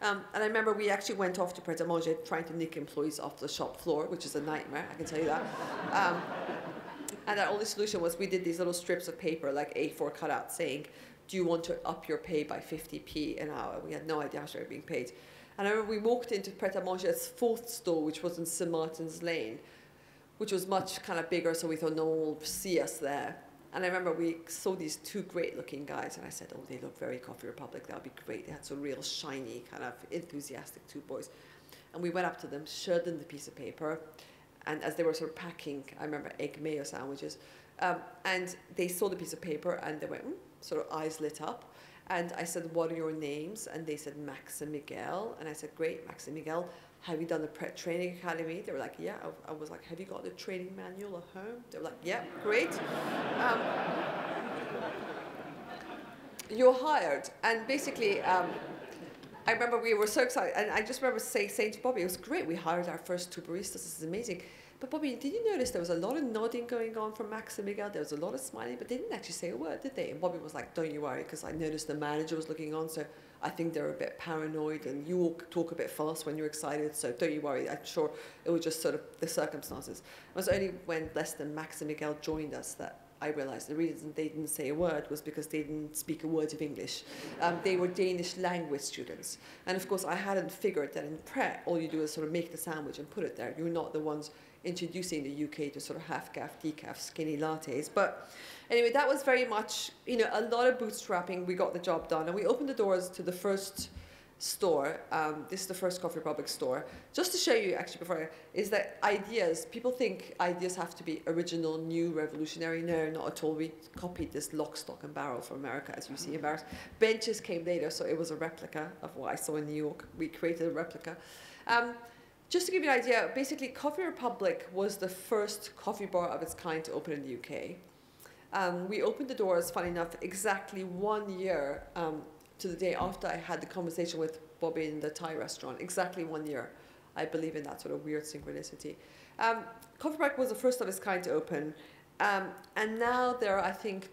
And I remember we actually went off to Pret a Manger trying to nick employees off the shop floor, which is a nightmare, I can tell you that. And our only solution was we did these little strips of paper, like A4 cutouts, saying, do you want to up your pay by 50p an hour? We had no idea how much we were being paid. And I remember we walked into Pret a Manger's fourth store, which was in St. Martin's Lane, which was much kind of bigger, so we thought no one will see us there. And I remember we saw these two great-looking guys, and I said, oh, they look very Coffee Republic. That would be great. They had some real shiny, kind of enthusiastic two boys. And we went up to them, showed them the piece of paper, and as they were sort of packing, I remember egg mayo sandwiches, and they saw the piece of paper, and they went, sort of eyes lit up. And I said, what are your names? And they said, Max and Miguel. And I said, great, Max and Miguel. Have you done the Pret Training Academy? They were like, yeah. I was like, have you got the training manual at home? They were like, yeah, great. You're hired. And basically, I remember we were so excited. And I just remember saying to Bobby, it was great. We hired our first two baristas. This is amazing. But Bobby, did you notice there was a lot of nodding going on from Max and Miguel? There was a lot of smiling, but they didn't actually say a word, did they? And Bobby was like, don't you worry, because I noticed the manager was looking on, so I think they're a bit paranoid, and you all talk a bit fast when you're excited, so don't you worry. I'm sure it was just sort of the circumstances. It was only when, bless them, Max and Miguel joined us that I realized the reason they didn't say a word was because they didn't speak a word of English. They were Danish language students. And of course, I hadn't figured that in Pret, all you do is sort of make the sandwich and put it there. You're not the ones introducing the UK to sort of half-calf, decaf, skinny lattes. But anyway, that was very much, you know, a lot of bootstrapping. We got the job done. And we opened the doors to the first store. This is the first Coffee Republic store. Just to show you, actually, before, is that ideas, people think ideas have to be original, new, revolutionary. No, not at all. We copied this lock, stock, and barrel from America, as you see in Paris. Benches came later, so it was a replica of what I saw in New York. We created a replica. Just to give you an idea, basically, Coffee Republic was the first coffee bar of its kind to open in the UK. We opened the doors, funny enough, exactly 1 year to the day after I had the conversation with Bobby in the Thai restaurant. Exactly 1 year. I believe in that sort of weird synchronicity. Coffee Republic was the first of its kind to open. And now there are, I think,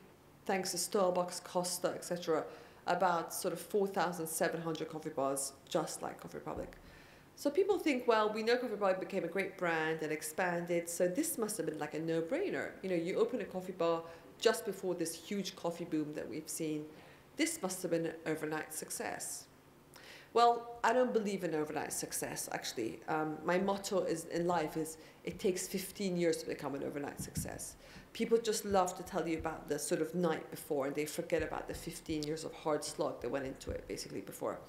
thanks to Starbucks, Costa, etc., about sort of 4,700 coffee bars just like Coffee Republic. So people think, well, we know Coffee Republic became a great brand and expanded, so this must have been like a no-brainer. You know, you open a coffee bar just before this huge coffee boom that we've seen. This must have been an overnight success. Well, I don't believe in overnight success, actually. My motto in life is, it takes 15 years to become an overnight success. People just love to tell you about the sort of night before, and they forget about the 15 years of hard slog that went into it, basically, before.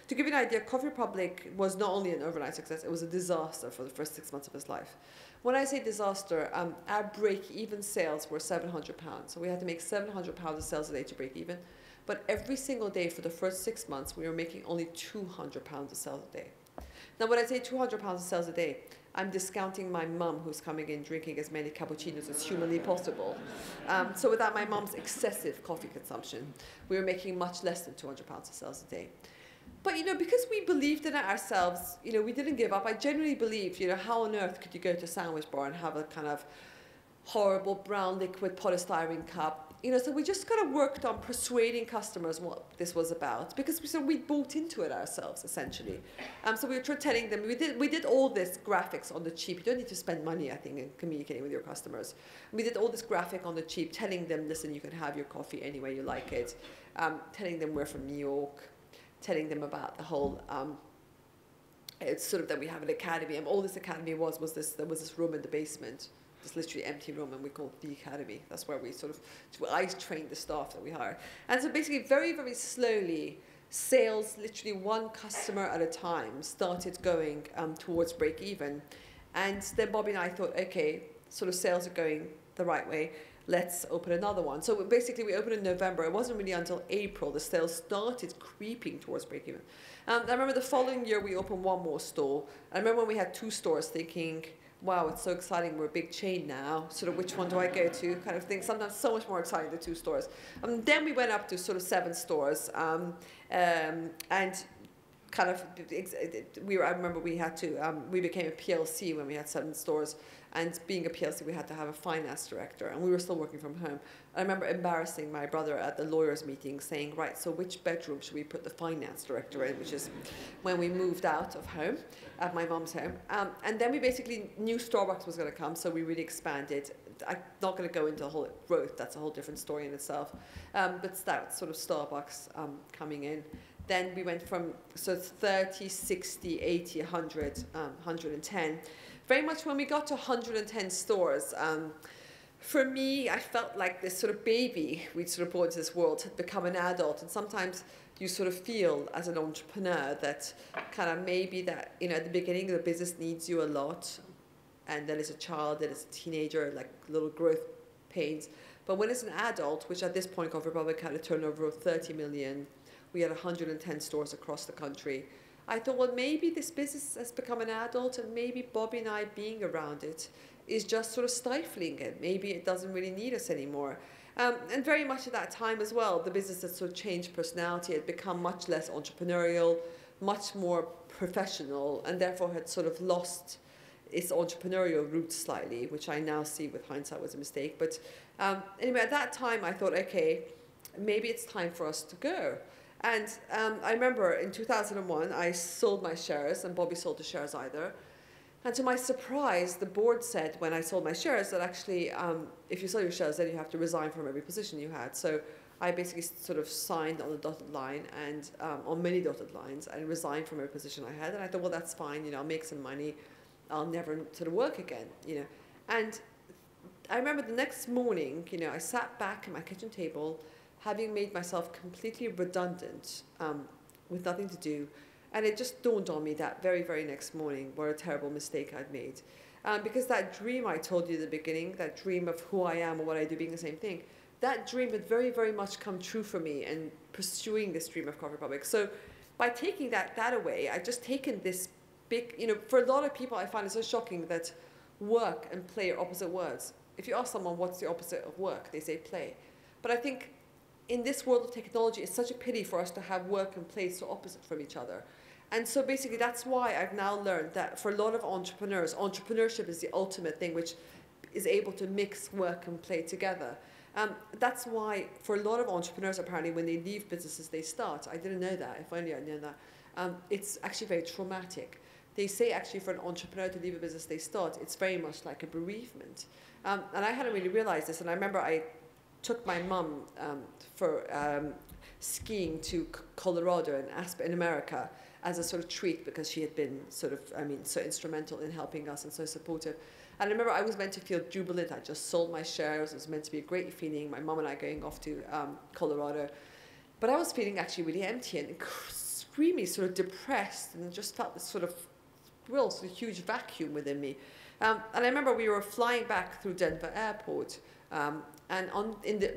To give you an idea, Coffee Republic was not only an overnight success, it was a disaster for the first 6 months of its life. When I say disaster, our break-even sales were £700. So we had to make £700 of sales a day to break even. But every single day for the first 6 months, we were making only £200 of sales a day. Now, when I say £200 of sales a day, I'm discounting my mum, who's coming in drinking as many cappuccinos as humanly possible. So without my mum's excessive coffee consumption, we were making much less than £200 of sales a day. But, you know, because we believed in it ourselves, you know, we didn't give up. I genuinely believed, you know, how on earth could you go to a sandwich bar and have a kind of horrible brown liquid polystyrene cup? You know, so we just kind of worked on persuading customers what this was about, because we bought into it ourselves, essentially. So we were telling them, we did all this graphics on the cheap. You don't need to spend money, I think, in communicating with your customers. We did all this graphic on the cheap, telling them, listen, you can have your coffee any way you like it, telling them we're from New York, telling them about the whole, it's sort of that we have an academy, and all this academy was this, there was this room in the basement, this literally empty room, and we called it the academy. That's where we sort of, I trained the staff that we hired. And so basically, very, very slowly, sales, literally one customer at a time, started going towards break even. And then Bobby and I thought, okay, sort of sales are going the right way. Let's open another one. So basically, we opened in November. It wasn't really until April the sales started creeping towards break even. I remember the following year, we opened one more store. I remember when we had 2 stores thinking, wow, it's so exciting, we're a big chain now, sort of which one do I go to, kind of thing. Sometimes so much more exciting than 2 stores. Then we went up to sort of 7 stores, and kind of, I remember we had to, we became a PLC when we had 7 stores, and being a PLC, we had to have a finance director, and we were still working from home. I remember embarrassing my brother at the lawyers' meeting, saying, right, so which bedroom should we put the finance director in, which is when we moved out of home, at my mom's home. And then we basically knew Starbucks was going to come, so we really expanded. I'm not going to go into the whole growth, that's a whole different story in itself. But that sort of Starbucks coming in. Then we went from 30, 60, 80, 100, 110. Very much when we got to 110 stores, for me, I felt like this sort of baby we'd sort of brought into this world had become an adult. And sometimes you sort of feel as an entrepreneur that kind of maybe that, at the beginning the business needs you a lot. And then as a child, then as a teenager, like little growth pains. But when it's an adult, which at this point Coffee Republic had a turnover of 30 million, we had 110 stores across the country. I thought, well, maybe this business has become an adult, and maybe Bobby and I being around it is just sort of stifling it. Maybe it doesn't really need us anymore. And very much at that time as well, the business had sort of changed personality. It had become much less entrepreneurial, much more professional, and therefore had sort of lost its entrepreneurial roots slightly, which I now see with hindsight was a mistake. But anyway, at that time, I thought, okay, maybe it's time for us to go. And I remember in 2001, I sold my shares, and Bobby sold the shares either. And to my surprise, the board said when I sold my shares that actually, if you sell your shares, then you have to resign from every position you had. So I basically sort of signed on the dotted line and on many dotted lines and resigned from every position I had. And I thought, well, that's fine. I'll make some money. I'll never sort of work again. And I remember the next morning, I sat back at my kitchen table, having made myself completely redundant with nothing to do. And it just dawned on me that very, very next morning what a terrible mistake I'd made. Because that dream I told you at the beginning, that dream of who I am or what I do being the same thing, that dream had very, very much come true for me and pursuing this dream of Coffee Republic. So by taking that away, I've just taken this big, for a lot of people I find it so shocking that work and play are opposite words. If you ask someone what's the opposite of work, they say play. But I think in this world of technology, it's such a pity for us to have work and play so opposite from each other. And so basically that's why I've now learned that for a lot of entrepreneurs, entrepreneurship is the ultimate thing which is able to mix work and play together. That's why for a lot of entrepreneurs, apparently, when they leave businesses they start, I didn't know that, if only I'd known that, it's actually very traumatic. They say actually for an entrepreneur to leave a business they start, it's very much like a bereavement. And I hadn't really realized this, and I remember I took my mum for skiing to Colorado in America as a sort of treat because she had been sort of, so instrumental in helping us and so supportive. And I remember I was meant to feel jubilant. I just sold my shares. It was meant to be a great feeling. My mum and I going off to Colorado. But I was feeling actually really empty and extremely sort of depressed, and just felt this sort of real sort of huge vacuum within me. And I remember we were flying back through Denver Airport, and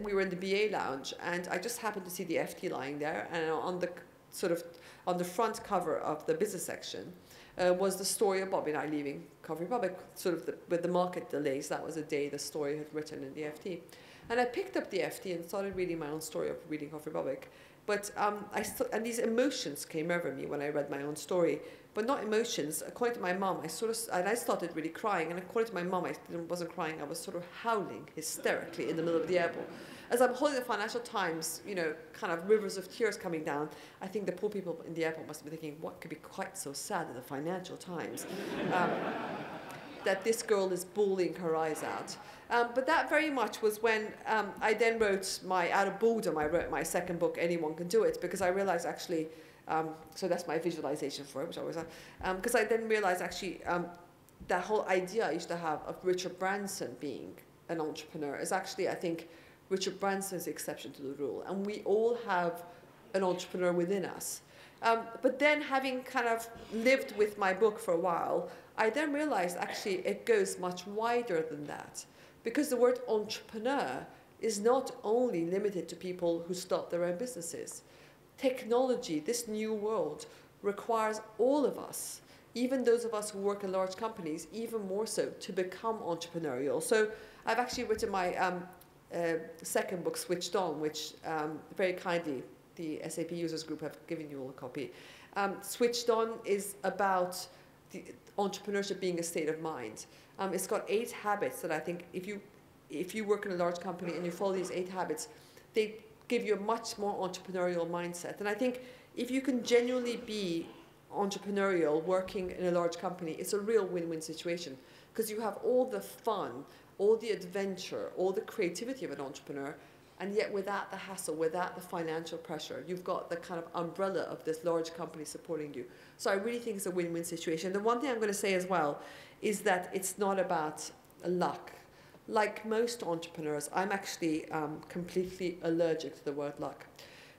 we were in the BA lounge, and I just happened to see the FT lying there, and on the front cover of the business section was the story of Bobby and I leaving Coffee Republic, with the market delays. That was the day the story had written in the FT. And I picked up the FT and started reading my own story of reading Coffee Republic. But and these emotions came over me when I read my own story, but not emotions. According to my mum, I started really crying. And according to my mum, I wasn't crying. I was sort of howling hysterically in the middle of the airport. As I'm holding the Financial Times, kind of rivers of tears coming down, I think the poor people in the airport must be thinking, what could be quite so sad in the Financial Times? That this girl is bawling her eyes out. But that very much was when I then wrote out of boredom, I wrote my second book, Anyone Can Do It, because I realized actually, so that's my visualization for it, which I always have, because I then realized actually that whole idea I used to have of Richard Branson being an entrepreneur is actually, I think, Richard Branson is the exception to the rule, and we all have an entrepreneur within us. But then having kind of lived with my book for a while, I then realized actually it goes much wider than that, because the word entrepreneur is not only limited to people who start their own businesses. Technology, this new world, requires all of us, even those of us who work in large companies, even more so, to become entrepreneurial. So I've actually written my second book, Switched On, which very kindly the SAP Users Group have given you all a copy. Switched On is about the entrepreneurship being a state of mind. It's got 8 habits that I think if you work in a large company and you follow these 8 habits, they give you a much more entrepreneurial mindset. And I think if you can genuinely be entrepreneurial working in a large company, it's a real win-win situation, because you have all the fun, all the adventure, all the creativity of an entrepreneur, and yet without the hassle, without the financial pressure, you've got the kind of umbrella of this large company supporting you. So I really think it's a win-win situation. The one thing I'm going to say as well is that it's not about luck. Like most entrepreneurs, I'm actually completely allergic to the word luck.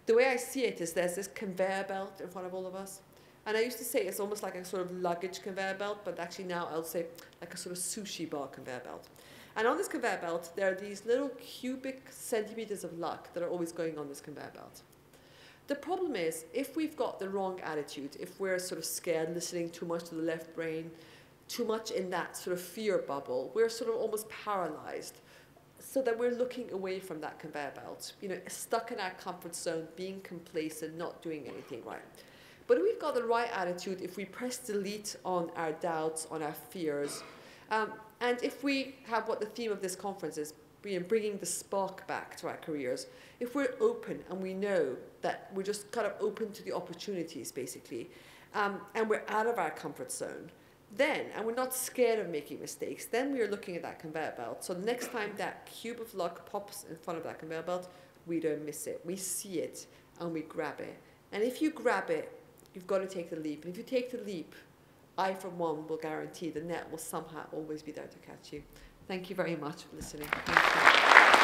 The way I see it is there's this conveyor belt in front of all of us. And I used to say it's almost like a sort of luggage conveyor belt, but actually now I'll say like a sort of sushi bar conveyor belt. And on this conveyor belt, there are these little cubic centimeters of luck that are always going on this conveyor belt. The problem is, if we've got the wrong attitude, if we're sort of scared, listening too much to the left brain, too much in that sort of fear bubble, we're sort of almost paralyzed, so that we're looking away from that conveyor belt, you know, stuck in our comfort zone, being complacent, not doing anything right. But if we've got the right attitude, if we press delete on our doubts, on our fears, and if we have what the theme of this conference is, bringing the spark back to our careers, if we're open and we know that we're just kind of open to the opportunities, basically, and we're out of our comfort zone, then, and we're not scared of making mistakes, then we are looking at that conveyor belt. So the next time that cube of luck pops in front of that conveyor belt, we don't miss it. We see it and we grab it. And if you grab it, you've got to take the leap. And if you take the leap, I, for one, will guarantee the net will somehow always be there to catch you. Thank you very much for listening. Thank you.